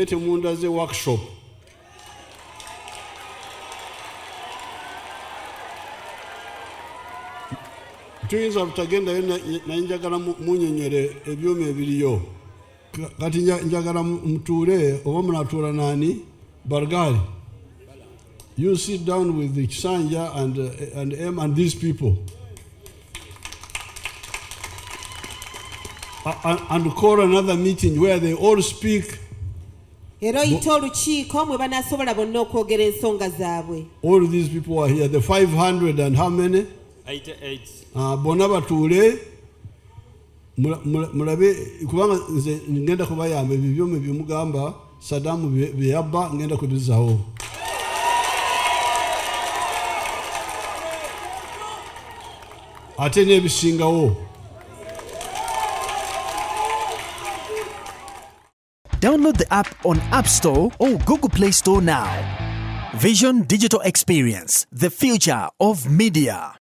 naye temundaze workshop. Tuyinza butagendayo naye njagala munyenyere ebyuma ebiriyo. Kati njagala mutuule oba munatuula nani? Bargali. You sit down with the Kisanja and M and these people. And call another meeting where they all speak. Era oyita olukiiko mwe banaasobola bonna okwogera ensonga zaabwe. All these people are here, the 500 and how many? 88. Bonna batuule mulabe kubanga nze ngenda kubayamba ebyoma byemugamba Saddam byeyabba ngenda kubizaawo. Ate n'ebisingawo. Download the app on App Store or Google Play Store now. Vision Digital Experience, the future of media.